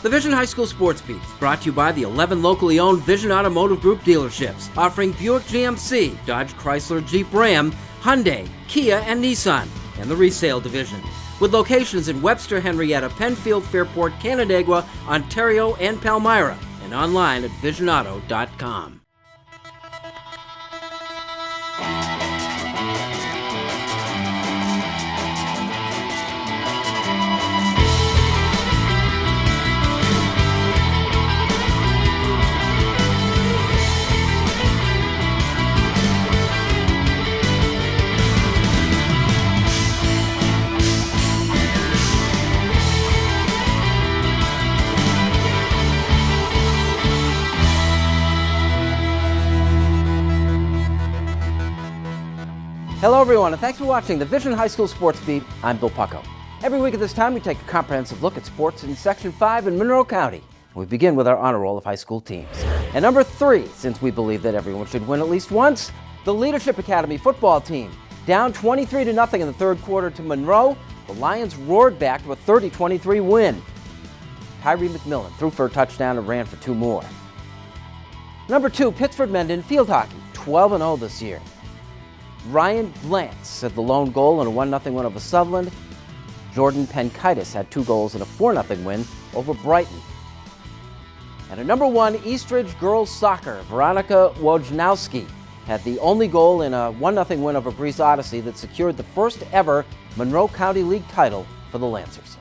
The Vision High School Sports Beat is brought to you by the 11 locally owned Vision Automotive Group dealerships, offering Buick GMC, Dodge Chrysler Jeep Ram, Hyundai, Kia, and Nissan, and the resale division, with locations in Webster, Henrietta, Penfield, Fairport, Canandaigua, Ontario, and Palmyra, and online at visionauto.com. Hello everyone, and thanks for watching the Vision High School Sports Beat. I'm Bill Pucko. Every week at this time, we take a comprehensive look at sports in Section 5 in Monroe County. We begin with our honor roll of high school teams. And number 3, since we believe that everyone should win at least once, the Leadership Academy football team. Down 23-0 in the third quarter to Monroe, the Lions roared back to a 30-23 win. Tyree McMillan threw for a touchdown and ran for 2 more. Number 2, Pittsford Mendon field hockey, 12-0 this year. Ryan Lance had the lone goal in a 1-0 win over Sutherland. Jordan Penkitis had 2 goals in a 4-0 win over Brighton. And at number 1, Eastridge girls soccer, Veronica Wojnowski had the only goal in a 1-0 win over Greece Odyssey that secured the first ever Monroe County League title for the Lancers.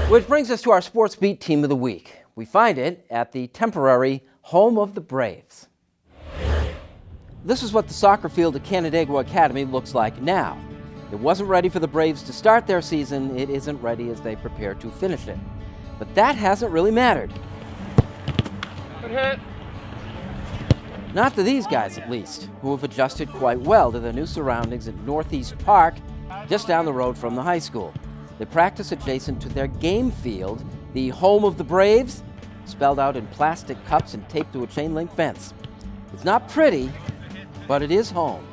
Which brings us to our Sports Beat Team of the Week. We find it at the temporary home of the Braves. This is what the soccer field at Canandaigua Academy looks like now. It wasn't ready for the Braves to start their season. It isn't ready as they prepare to finish it. But that hasn't really mattered. Good hit. Not to these guys, at least, who have adjusted quite well to their new surroundings at Northeast Park, just down the road from the high school. They practice adjacent to their game field, the home of the Braves, spelled out in plastic cups and taped to a chain link fence. It's not pretty, but it is home.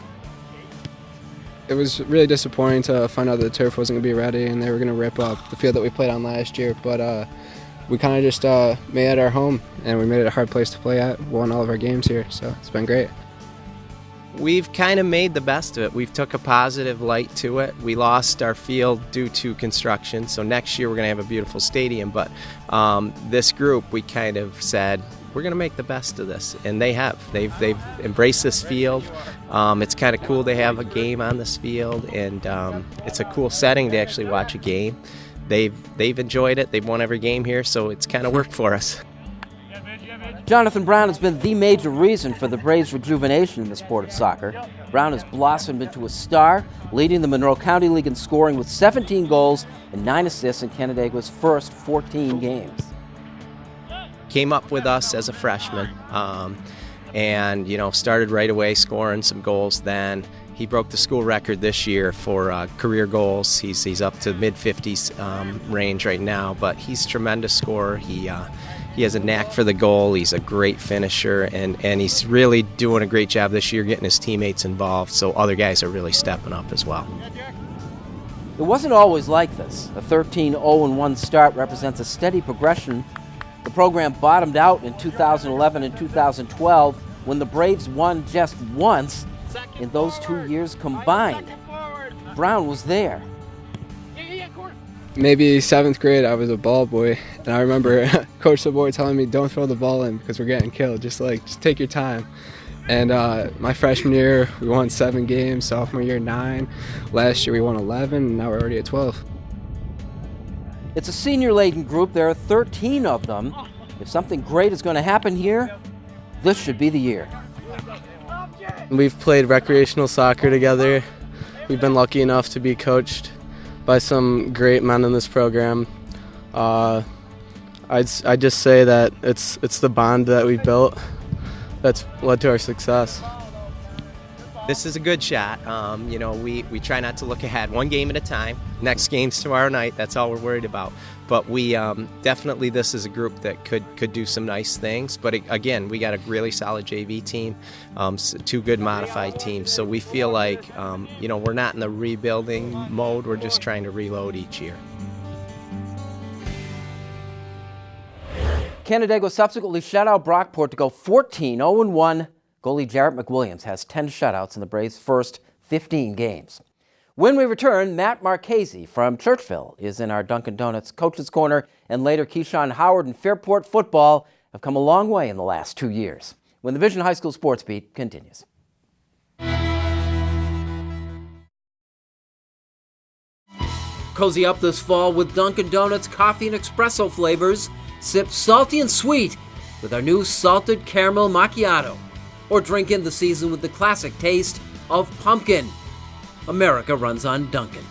It was really disappointing to find out that the turf wasn't going to be ready and they were going to rip up the field that we played on last year, but we kind of just made it our home, and we made it a hard place to play at. Won all of our games here, so it's been great. We've kind of made the best of it. We've took a positive light to it. We lost our field due to construction, so next year we're going to have a beautiful stadium, but this group, we kind of said, we're going to make the best of this, and they have. They've embraced this field. It's kind of cool to have a game on this field, and it's a cool setting to actually watch a game. They've enjoyed it. They've won every game here, so it's kind of worked for us. Jonathan Brown has been the major reason for the Braves' rejuvenation in the sport of soccer. Brown has blossomed into a star, leading the Monroe County League in scoring with 17 goals and 9 assists in Canandaigua's first 14 games. Came up with us as a freshman, and started right away scoring some goals. Then he broke the school record this year for career goals. He's up to mid-50s range right now, but he's a tremendous scorer. He has a knack for the goal. He's a great finisher, and he's really doing a great job this year getting his teammates involved, so other guys are really stepping up as well. It wasn't always like this. A 13-0-1 start represents a steady progression. The program bottomed out in 2011 and 2012 when the Braves won just once in those 2 years combined. Brown was there. Maybe 7th grade, I was a ball boy, and I remember Coach Savoy telling me, don't throw the ball in because we're getting killed. Just take your time. And my freshman year, we won 7 games. Sophomore year, 9. Last year, we won 11, and now we're already at 12. It's a senior-laden group. There are 13 of them. If something great is going to happen here, this should be the year. We've played recreational soccer together. We've been lucky enough to be coached by some great men in this program. I'd just say that it's the bond that we built that's led to our success. This is a good shot. We try not to look ahead, one game at a time. Next game's tomorrow night. That's all we're worried about. But we definitely, this is a group that could do some nice things. But again, we got a really solid JV team, 2 good modified teams. So we feel like we're not in the rebuilding mode. We're just trying to reload each year. Canandaigua subsequently shut out Brockport to go 14-0-1. Goalie Jarrett McWilliams has 10 shutouts in the Braves' first 15 games. When we return, Matt Marchese from Churchville is in our Dunkin' Donuts Coach's Corner, and later Keyshawn Howard and Fairport football have come a long way in the last 2 years. When the Vision High School Sports Beat continues. Cozy up this fall with Dunkin' Donuts coffee and espresso flavors. Sip salty and sweet with our new salted caramel macchiato. Or drink in the season with the classic taste of pumpkin. America runs on Dunkin'.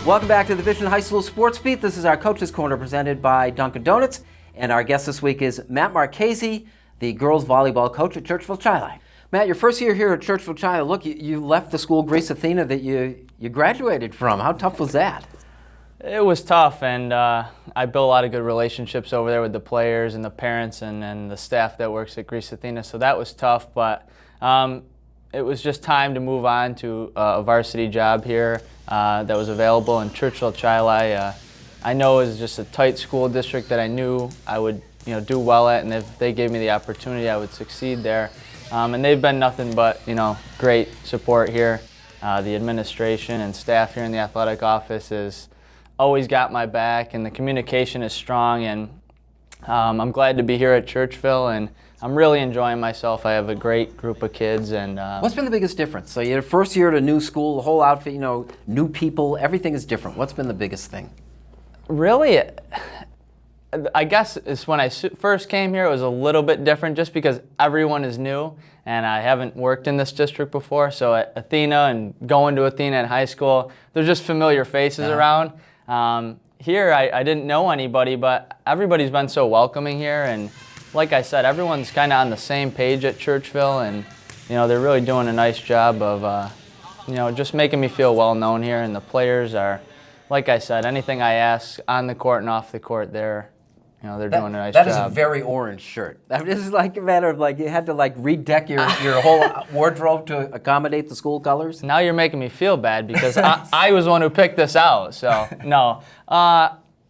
Welcome back to the Vision High School Sports Beat. This is our Coach's Corner presented by Dunkin' Donuts. And our guest this week is Matt Marchese, the girls volleyball coach at Churchville Chili. Matt, your first year here at Churchville Chili, look, you left the school Greece Athena that you graduated from. How tough was that? It was tough, and I built a lot of good relationships over there with the players and the parents and the staff that works at Greece Athena, so that was tough, but it was just time to move on to a varsity job here that was available in Churchville Chili. I know it was just a tight school district that I knew I would do well at, and if they gave me the opportunity, I would succeed there. And they've been nothing but great support here. The administration and staff here in the athletic office has always got my back, and the communication is strong, and I'm glad to be here at Churchville, and I'm really enjoying myself. I have a great group of kids. And what's been the biggest difference? So your first year at a new school, the whole outfit, new people, everything is different. What's been the biggest thing? Really, I guess it's when I first came here, it was a little bit different just because everyone is new and I haven't worked in this district before. So at Athena and going to Athena in high school, there's just familiar faces around. Here, I didn't know anybody, but everybody's been so welcoming here. And like I said, everyone's kind of on the same page at Churchville, and they're really doing a nice job of just making me feel well known here. And the players are, like I said, anything I ask on the court and off the court, they're doing a nice job. That is a very orange shirt. This is like a matter of you had to redeck your whole wardrobe to accommodate the school colors. Now you're making me feel bad because I was the one who picked this out. So no,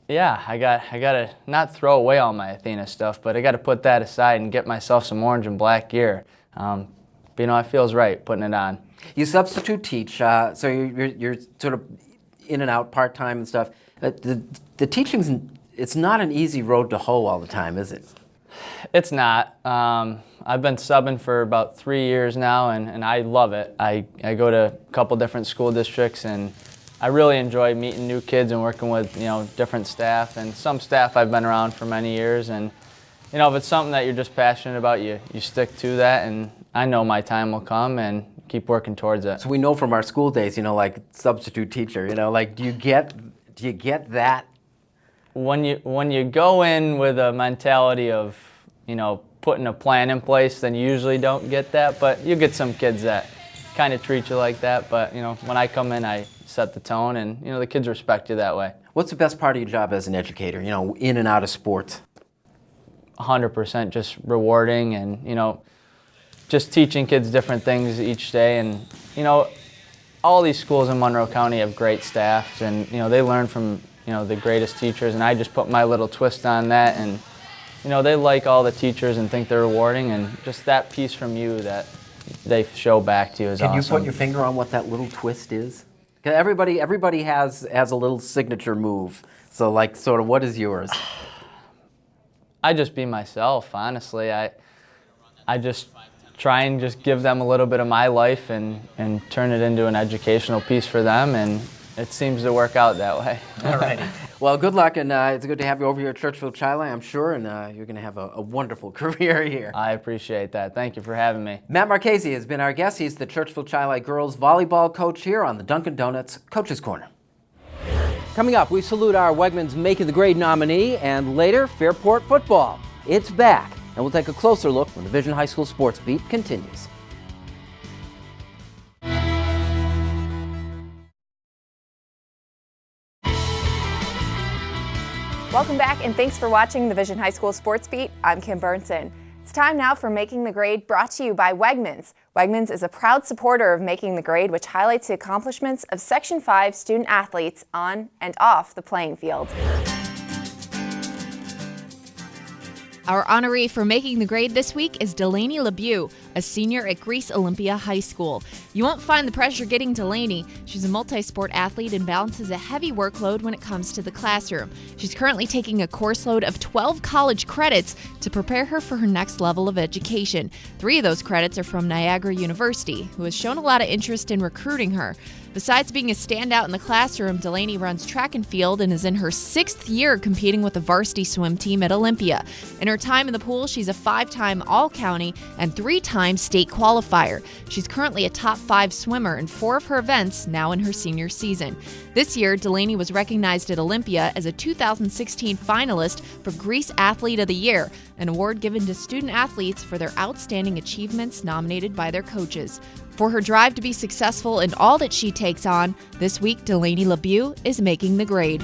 yeah, I gotta not throw away all my Athena stuff, but I gotta put that aside and get myself some orange and black gear. But it feels right putting it on. You substitute teach, so you're sort of in and out part time and stuff. The teaching's it's not an easy road to hoe all the time, is it? It's not. I've been subbing for about 3 years now, and I love it. I go to a couple different school districts, and I really enjoy meeting new kids and working with different staff. And some staff I've been around for many years, and if it's something that you're just passionate about, you stick to that. And I know my time will come, and keep working towards it. So we know from our school days, like substitute teacher, do you get that? When you go in with a mentality of, putting a plan in place, then you usually don't get that. But you get some kids that kind of treat you like that. But, when I come in, I set the tone, and, the kids respect you that way. What's the best part of your job as an educator, in and out of sports? 100% just rewarding, and, just teaching kids different things each day. And, all these schools in Monroe County have great staffs, and, they learn from the greatest teachers, and I just put my little twist on that, and they like all the teachers and think they're rewarding, and just that piece from you that they show back to you is awesome. Can you put your finger on what that little twist is? 'Cause everybody has a little signature move. So sort of what is yours? I just be myself, honestly. I just try and just give them a little bit of my life and turn it into an educational piece for them, and it seems to work out that way. All righty. Well, good luck, and it's good to have you over here at Churchville Chili, I'm sure, and you're going to have a wonderful career here. I appreciate that. Thank you for having me. Matt Marchese has been our guest. He's the Churchville Chili girls volleyball coach here on the Dunkin' Donuts Coach's Corner. Coming up, we salute our Wegmans Making the Grade nominee, and later, Fairport football. It's back, and we'll take a closer look when the Vision High School Sports Beat continues. Welcome back, and thanks for watching the Vision High School Sports Beat. I'm Kim Burnson. It's time now for Making the Grade, brought to you by Wegmans. Wegmans is a proud supporter of Making the Grade, which highlights the accomplishments of Section 5 student athletes on and off the playing field. Our honoree for making the grade this week is Delaney LeBeau, a senior at Greece Olympia High School. You won't find the pressure getting Delaney. She's a multi-sport athlete and balances a heavy workload when it comes to the classroom. She's currently taking a course load of 12 college credits to prepare her for her next level of education. 3 of those credits are from Niagara University, who has shown a lot of interest in recruiting her. Besides being a standout in the classroom, Delaney runs track and field and is in her 6th year competing with the varsity swim team at Olympia. In her time in the pool, she's a 5-time All-County and 3-time state qualifier. She's currently a top 5 swimmer in 4 of her events, now in her senior season. This year, Delaney was recognized at Olympia as a 2016 finalist for Greece Athlete of the Year, an award given to student athletes for their outstanding achievements nominated by their coaches. For her drive to be successful in all that she takes on, this week Delaney LeBeau is making the grade.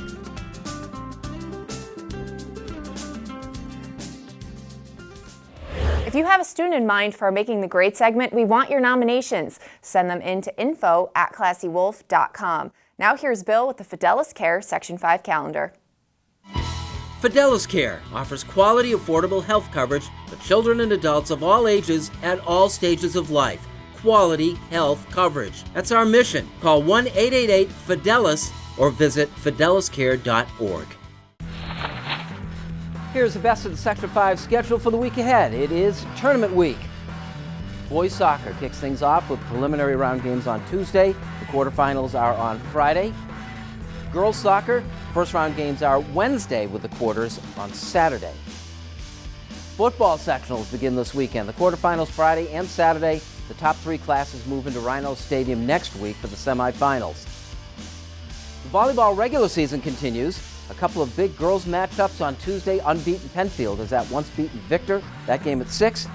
If you have a student in mind for our Making the Grade segment, we want your nominations. Send them in to info@classywolf.com. Now here's Bill with the Fidelis Care Section 5 calendar. Fidelis Care offers quality, affordable health coverage for children and adults of all ages at all stages of life. Quality health coverage. That's our mission. Call 1-888-FIDELIS or visit fideliscare.org. Here's the best of the Section 5 schedule for the week ahead. It is tournament week. Boys soccer kicks things off with preliminary round games on Tuesday. The quarterfinals are on Friday. Girls soccer, first round games are Wednesday with the quarters on Saturday. Football sectionals begin this weekend. The quarterfinals Friday and Saturday. The top 3 classes move into Rhino Stadium next week for the semifinals. The volleyball regular season continues. A couple of big girls matchups on Tuesday. Unbeaten Penfield is at once beaten Victor. That game at 6.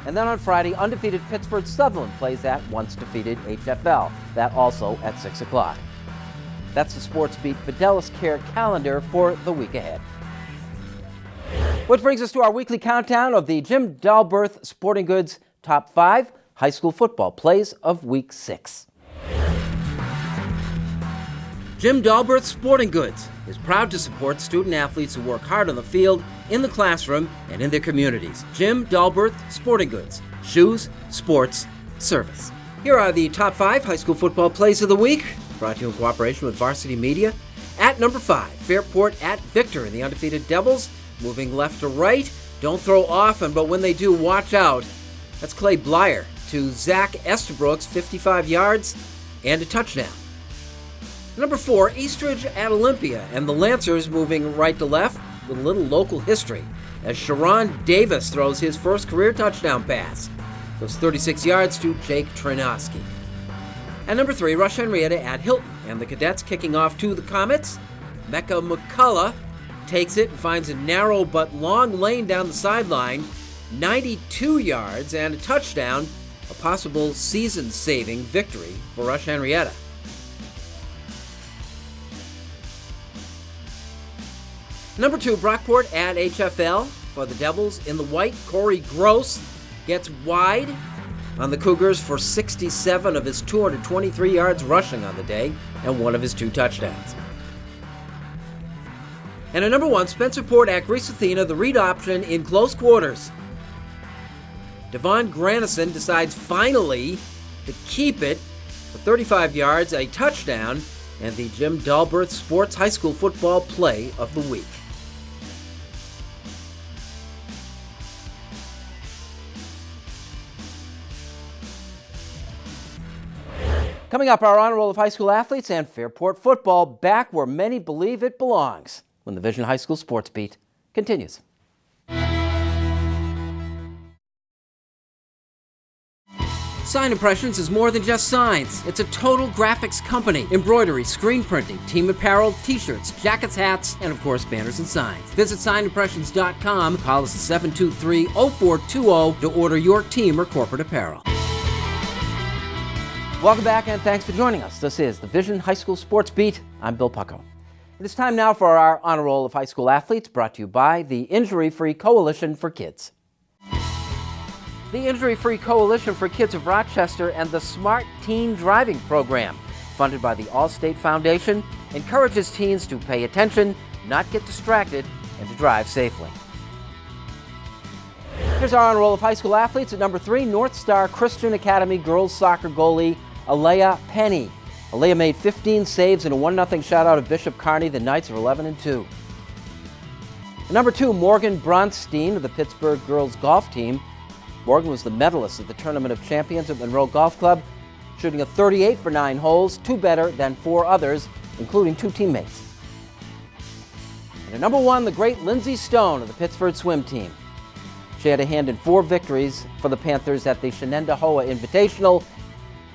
And then on Friday, undefeated Pittsford Sutherland plays at once defeated HFL. That also at 6 o'clock. That's the Sports Beat Fidelis Care calendar for the week ahead. Which brings us to our weekly countdown of the Jim Dalberth Sporting Goods Top 5 High School Football Plays of Week 6. Jim Dalberth Sporting Goods is proud to support student athletes who work hard on the field, in the classroom, and in their communities. Jim Dalberth Sporting Goods. Shoes, sports, service. Here are the top 5 high school football plays of the week, brought to you in cooperation with Varsity Media. At number 5, Fairport at Victor in the undefeated Devils. Moving left to right. Don't throw often, but when they do, watch out. That's Clay Blyer to Zach Estabrooks, 55 yards and a touchdown. Number 4, Eastridge at Olympia, and the Lancers moving right to left with a little local history as Sharon Davis throws his first career touchdown pass. Goes 36 yards to Jake Trenoski. At number 3, Rush Henrietta at Hilton, and the Cadets kicking off to the Comets. Mecca McCullough takes it and finds a narrow but long lane down the sideline. 92 yards and a touchdown, a possible season-saving victory for Rush Henrietta. Number 2, Brockport at HFL for the Devils in the white. Corey Gross gets wide on the Cougars for 67 of his 223 yards rushing on the day and 1 of his 2 touchdowns. And at number 1, Spencerport at Greece Athena, the read option in close quarters. Devon Granison decides finally to keep it for 35 yards, a touchdown, and the Jim Dalberth Sports High School Football Play of the Week. Coming up, our honor roll of high school athletes and Fairport football back where many believe it belongs when the Vision High School Sports Beat continues. Sign Impressions is more than just signs. It's a total graphics company. Embroidery, screen printing, team apparel, t-shirts, jackets, hats, and of course banners and signs. Visit signimpressions.com. Call us at 723-0420 to order your team or corporate apparel. Welcome back and thanks for joining us. This is the Vision High School Sports Beat. I'm Bill Pucko. It is time now for our honor roll of high school athletes, brought to you by the Injury-Free Coalition for Kids. The Injury-Free Coalition for Kids of Rochester and the Smart Teen Driving Program, funded by the Allstate Foundation, encourages teens to pay attention, not get distracted, and to drive safely. Here's our honor roll of high school athletes. At number 3, North Star Christian Academy girls soccer goalie Alea Penny. Alea made 15 saves in a 1-0 shutout of Bishop Kearney. The Knights are 11-2. At number 2, Morgan Bronstein of the Pittsburgh girls golf team. Morgan was the medalist at the Tournament of Champions at Monroe Golf Club, shooting a 38 for 9 holes, 2 better than 4 others, including 2 teammates. And at number 1, the great Lindsay Stone of the Pittsburgh swim team. She had a hand in 4 victories for the Panthers at the Canandaigua Invitational,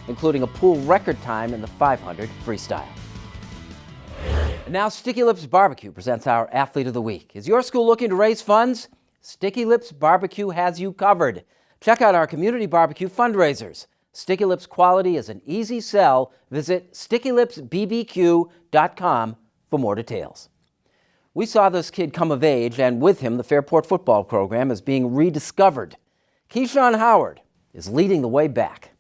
including a pool record time in the 500 freestyle. And now Sticky Lips Barbecue presents our Athlete of the Week. Is your school looking to raise funds? Sticky Lips Barbecue has you covered. Check out our community barbecue fundraisers. Sticky Lips quality is an easy sell. Visit StickyLipsBBQ.com for more details. We saw this kid come of age, and with him, the Fairport football program is being rediscovered. Keyshawn Howard is leading the way back.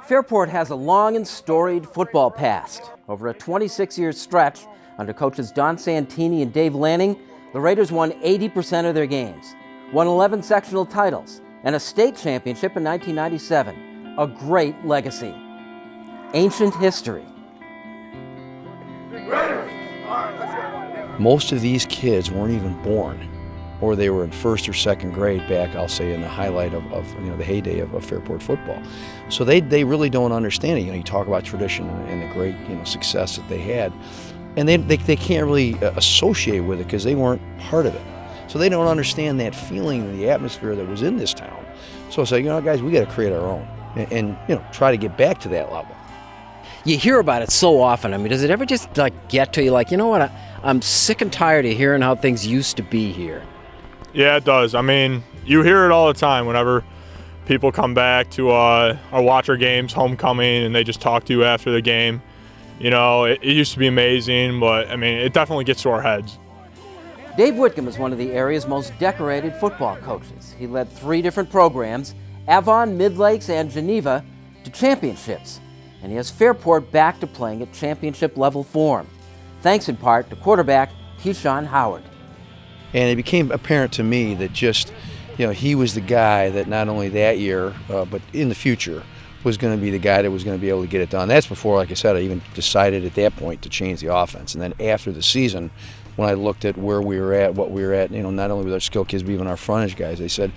Fairport has a long and storied football past. Over a 26-year stretch under coaches Don Santini and Dave Lanning, the Raiders won 80% of their games, won 11 sectional titles, and a state championship in 1997. A great legacy. Ancient history. Most of these kids weren't even born, or they were in 1st or 2nd grade back, I'll say, in the highlight of the heyday of Fairport football. So they really don't understand it. You talk about tradition and the great success that they had, and they can't really associate with it because they weren't part of it. So they don't understand that feeling and the atmosphere that was in this town. So I say, guys, we got to create our own and try to get back to that level. You hear about it so often. I mean, does it ever just get to you like, you know what, I'm sick and tired of hearing how things used to be here? Yeah, it does. I mean, you hear it all the time whenever people come back to or watch our games, homecoming, and they just talk to you after the game. It used to be amazing, but I mean, it definitely gets to our heads. Dave Whitcomb is one of the area's most decorated football coaches. He led 3 different programs, Avon, Mid-Lakes, and Geneva, to championships. And he has Fairport back to playing at championship-level form, thanks in part to quarterback Keyshawn Howard. And it became apparent to me that he was the guy that not only that year, but in the future, was going to be the guy that was going to be able to get it done. That's before, like I said, I even decided at that point to change the offense. And then after the season, when I looked at where we were at, what we were at, not only with our skill kids, but even our frontage guys, they said,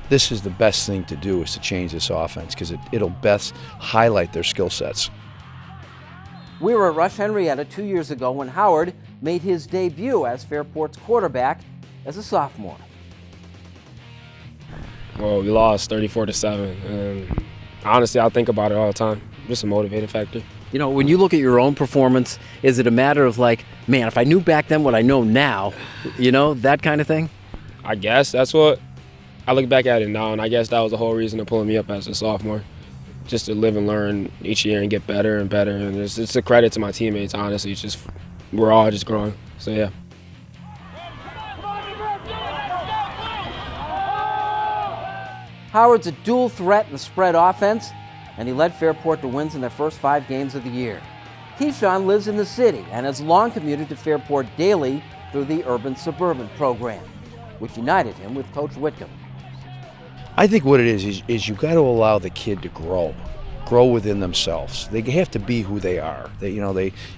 this is the best thing to do, is to change this offense because it'll best highlight their skill sets. We were at Rush Henrietta 2 years ago when Howard made his debut as Fairport's quarterback as a sophomore. Well, we lost 34-7, and honestly, I think about it all the time. Just a motivating factor. When you look at your own performance, is it a matter of like, man, if I knew back then what I know now, that kind of thing? I guess that's what I look back at it now, and I guess that was the whole reason of pulling me up as a sophomore, just to live and learn each year and get better and better. And it's a credit to my teammates, honestly. It's just we're all just growing. So yeah. Howard's a dual threat in the spread offense, and he led Fairport to wins in their first 5 games of the year. Keyshawn lives in the city and has long commuted to Fairport daily through the urban-suburban program, which united him with Coach Whitcomb. I think what it is you got to allow the kid to grow within themselves. They have to be who they are.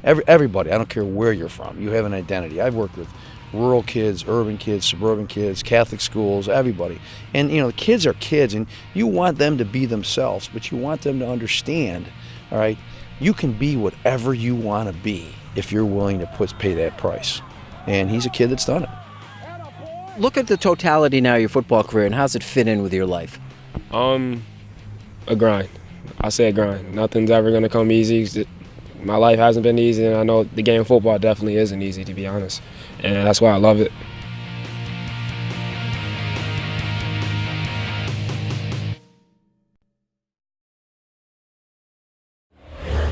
Everybody, I don't care where you're from, you have an identity. I've worked with rural kids, urban kids, suburban kids, Catholic schools, everybody. And the kids are kids, and you want them to be themselves, but you want them to understand, all right, you can be whatever you want to be if you're willing to pay that price. And he's a kid that's done it. Look at the totality now of your football career, and how's it fit in with your life? A grind. I say a grind. Nothing's ever going to come easy. My life hasn't been easy, and I know the game of football definitely isn't easy, to be honest. And that's why I love it.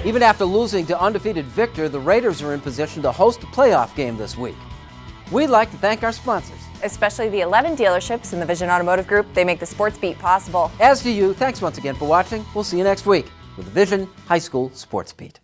Even after losing to undefeated Victor, the Raiders are in position to host a playoff game this week. We'd like to thank our sponsors, especially the 11 dealerships in the Vision Automotive Group. They make the Sports Beat possible. As do you. Thanks once again for watching. We'll see you next week with the Vision High School Sports Beat.